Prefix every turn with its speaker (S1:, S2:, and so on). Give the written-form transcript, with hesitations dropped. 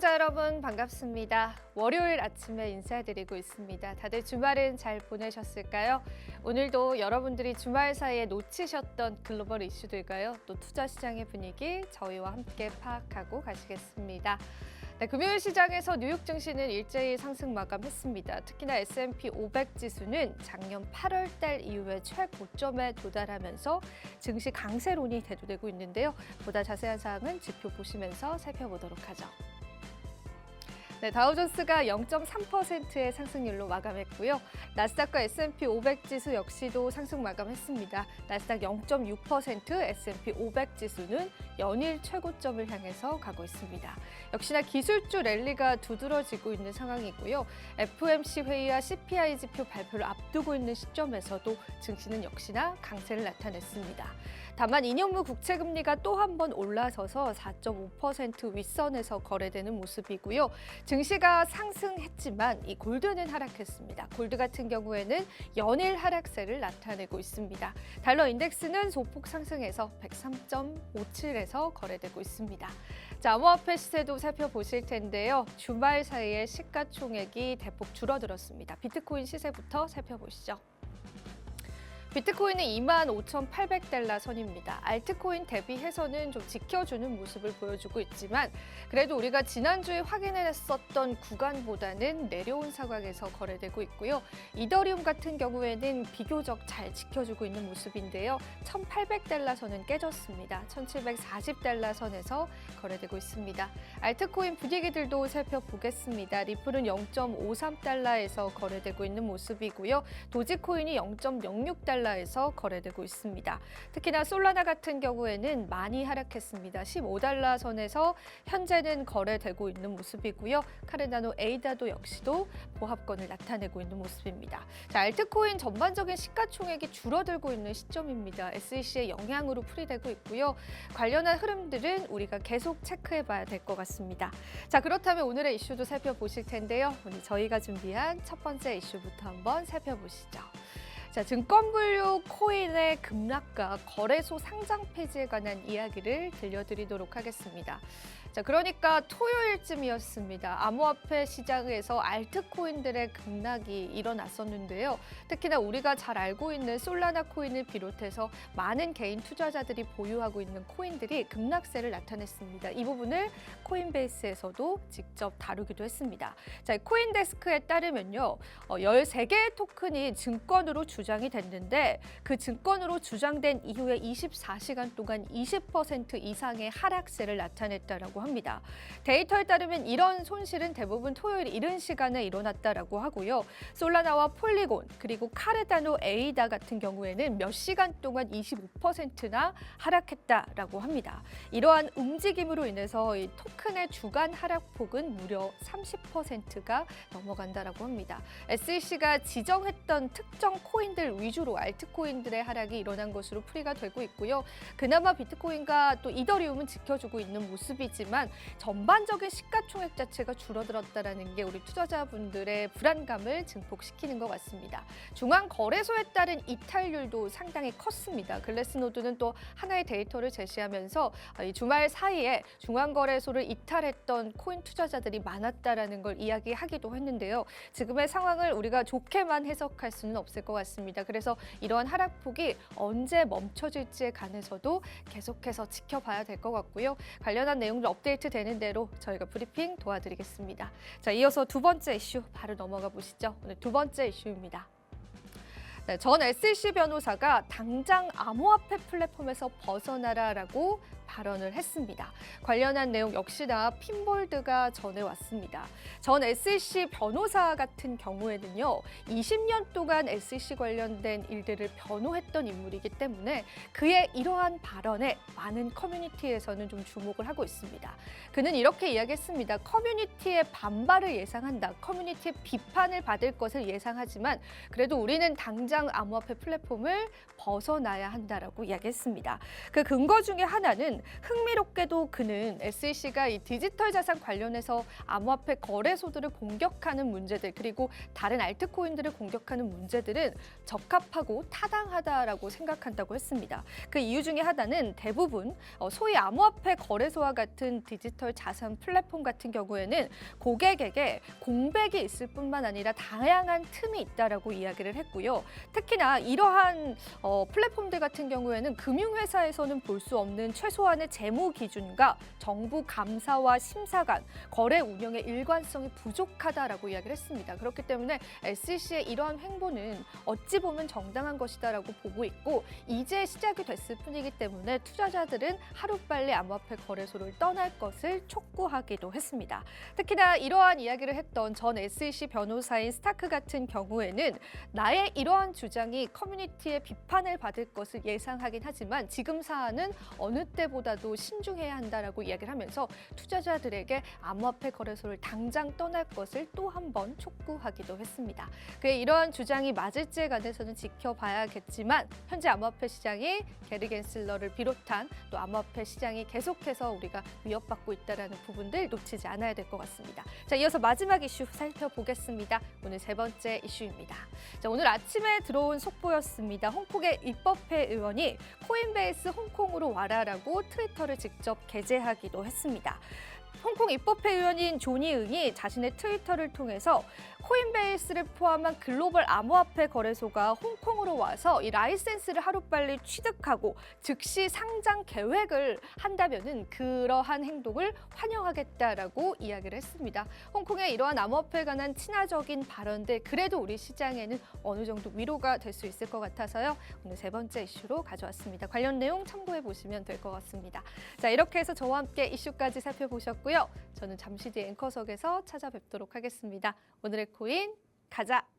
S1: 시청자 여러분 반갑습니다. 월요일 아침에 인사드리고 있습니다. 다들 주말은 잘 보내셨을까요? 오늘도 여러분들이 주말 사이에 놓치셨던 글로벌 이슈들과요. 또 투자 시장의 분위기 저희와 함께 파악하고 가시겠습니다. 네, 금요일 시장에서 뉴욕 증시는 일제히 상승 마감했습니다. 특히나 S&P 500 지수는 작년 8월 달 이후에 최고점에 도달하면서 증시 강세론이 대두되고 있는데요. 보다 자세한 사항은 지표 보시면서 살펴보도록 하죠. 네, 다우존스가 0.3%의 상승률로 마감했고요. 나스닥과 S&P 500 지수 역시도 상승 마감했습니다. 나스닥 0.6%, S&P 500 지수는 연일 최고점을 향해서 가고 있습니다. 역시나 기술주 랠리가 두드러지고 있는 상황이고요. FOMC 회의와 CPI 지표 발표를 앞두고 있는 시점에서도 증시는 역시나 강세를 나타냈습니다. 다만 2년무 국채금리가 또 한 번 올라서서 4.5% 윗선에서 거래되는 모습이고요. 증시가 상승했지만 이 골드는 하락했습니다. 골드 같은 경우에는 연일 하락세를 나타내고 있습니다. 달러 인덱스는 소폭 상승해서 103.57에서 거래되고 있습니다. 자, 암호화폐 시세도 살펴보실 텐데요. 주말 사이에 시가총액이 대폭 줄어들었습니다. 비트코인 시세부터 살펴보시죠. 비트코인은 25,800달러 선입니다. 알트코인 대비해서는 좀 지켜주는 모습을 보여주고 있지만 그래도 우리가 지난주에 확인했었던 구간보다는 내려온 상황에서 거래되고 있고요. 이더리움 같은 경우에는 비교적 잘 지켜주고 있는 모습인데요. 1,800달러 선은 깨졌습니다. 1,740달러 선에서 거래되고 있습니다. 알트코인 분위기들도 살펴보겠습니다. 리플은 0.53달러에서 거래되고 있는 모습이고요. 도지코인이 0.06달러 에서 거래되고 있습니다. 특히나 솔라나 같은 경우에는 많이 하락했습니다. 15달러 선에서 현재는 거래되고 있는 모습이고요. 카르다노 에이다도 역시도 보합권을 나타내고 있는 모습입니다. 자, 알트코인 전반적인 시가총액이 줄어들고 있는 시점입니다. SEC의 영향으로 풀이되고 있고요. 관련한 흐름들은 우리가 계속 체크해봐야 될 것 같습니다. 자, 그렇다면 오늘의 이슈도 살펴보실 텐데요. 오늘 저희가 준비한 첫 번째 이슈부터 한번 살펴보시죠. 자, 증권분류 코인의 급락과 거래소 상장 폐지에 관한 이야기를 들려드리도록 하겠습니다. 자, 그러니까 토요일쯤이었습니다. 암호화폐 시장에서 알트코인들의 급락이 일어났었는데요. 특히나 우리가 잘 알고 있는 솔라나 코인을 비롯해서 많은 개인 투자자들이 보유하고 있는 코인들이 급락세를 나타냈습니다. 이 부분을 코인베이스에서도 직접 다루기도 했습니다. 자, 코인데스크에 따르면요. 13개의 토큰이 증권으로 주장이 됐는데 그 증권으로 주장된 이후에 24시간 동안 20% 이상의 하락세를 나타냈다라고 합니다. 데이터에 따르면 이런 손실은 대부분 토요일 이른 시간에 일어났다라고 하고요. 솔라나와 폴리곤 그리고 카르다노 에이다 같은 경우에는 몇 시간 동안 25%나 하락했다라고 합니다. 이러한 움직임으로 인해서 이 토큰의 주간 하락폭은 무려 30%가 넘어간다라고 합니다. SEC가 지정했던 특정 코인들 위주로 알트코인들의 하락이 일어난 것으로 풀이가 되고 있고요. 그나마 비트코인과 또 이더리움은 지켜주고 있는 모습이지만 전반적인 시가총액 자체가 줄어들었다는 게 우리 투자자분들의 불안감을 증폭시키는 것 같습니다. 중앙거래소에 따른 이탈률도 상당히 컸습니다. 글래스노드는 또 하나의 데이터를 제시하면서 이 주말 사이에 중앙거래소를 이탈했던 코인 투자자들이 많았다라는 걸 이야기하기도 했는데요. 지금의 상황을 우리가 좋게만 해석할 수는 없을 것 같습니다. 그래서 이러한 하락폭이 언제 멈춰질지에 관해서도 계속해서 지켜봐야 될 것 같고요. 관련한 내용들 업데이트 되는 대로 저희가 브리핑 도와드리겠습니다. 자, 이어서 두 번째 이슈 바로 넘어가 보시죠. 오늘 두 번째 이슈입니다. 네, 전 SEC 변호사가 당장 암호화폐 플랫폼에서 벗어나라라고 발언을 했습니다. 관련한 내용 역시나 핀볼드가 전해왔습니다. 전 SEC 변호사 같은 경우에는요. 20년 동안 SEC 관련된 일들을 변호했던 인물이기 때문에 그의 이러한 발언에 많은 커뮤니티에서는 좀 주목을 하고 있습니다. 그는 이렇게 이야기했습니다. 커뮤니티의 반발을 예상한다. 커뮤니티의 비판을 받을 것을 예상하지만 그래도 우리는 당장 암호화폐 플랫폼을 벗어나야 한다라고 이야기했습니다. 그 근거 중에 하나는 흥미롭게도 그는 SEC가 이 디지털 자산 관련해서 암호화폐 거래소들을 공격하는 문제들 그리고 다른 알트코인들을 공격하는 문제들은 적합하고 타당하다라고 생각한다고 했습니다. 그 이유 중에 하나는 대부분 소위 암호화폐 거래소와 같은 디지털 자산 플랫폼 같은 경우에는 고객에게 공백이 있을 뿐만 아니라 다양한 틈이 있다라고 이야기를 했고요. 특히나 이러한 플랫폼들 같은 경우에는 금융회사에서는 볼 수 없는 최소한의 재무 기준과 정부 감사와 심사관, 거래 운영의 일관성이 부족하다라고 이야기를 했습니다. 그렇기 때문에 SEC의 이러한 행보는 어찌 보면 정당한 것이다라고 보고 있고 이제 시작이 됐을 뿐이기 때문에 투자자들은 하루빨리 암호화폐 거래소를 떠날 것을 촉구하기도 했습니다. 특히나 이러한 이야기를 했던 전 SEC 변호사인 스타크 같은 경우에는 나의 이러한 주장이 커뮤니티의 비판을 받을 것을 예상하긴 하지만 지금 사안은 어느 때보다도 신중해야 한다라고 이야기를 하면서 투자자들에게 암호화폐 거래소를 당장 떠날 것을 또 한 번 촉구하기도 했습니다. 그의 이러한 주장이 맞을지에 관해서는 지켜봐야겠지만 현재 암호화폐 시장이 게리 겐슬러를 비롯한 또 암호화폐 시장이 계속해서 우리가 위협받고 있다는 부분들 놓치지 않아야 될 것 같습니다. 자, 이어서 마지막 이슈 살펴보겠습니다. 오늘 세 번째 이슈입니다. 자, 오늘 아침에 들어온 속보였습니다. 홍콩의 입법회 의원이 코인베이스 홍콩으로 와라라고 트위터를 직접 게재하기도 했습니다. 홍콩 입법회 의원인 조니 응이 자신의 트위터를 통해서 코인베이스를 포함한 글로벌 암호화폐 거래소가 홍콩으로 와서 이 라이센스를 하루빨리 취득하고 즉시 상장 계획을 한다면은 그러한 행동을 환영하겠다라고 이야기를 했습니다. 홍콩의 이러한 암호화폐에 관한 친화적인 발언들 그래도 우리 시장에는 어느 정도 위로가 될 수 있을 것 같아서요. 오늘 세 번째 이슈로 가져왔습니다. 관련 내용 참고해 보시면 될 것 같습니다. 자, 이렇게 해서 저와 함께 이슈까지 살펴보셨고요. 저는 잠시 뒤 앵커석에서 찾아뵙도록 하겠습니다. 오늘의 코인 가자!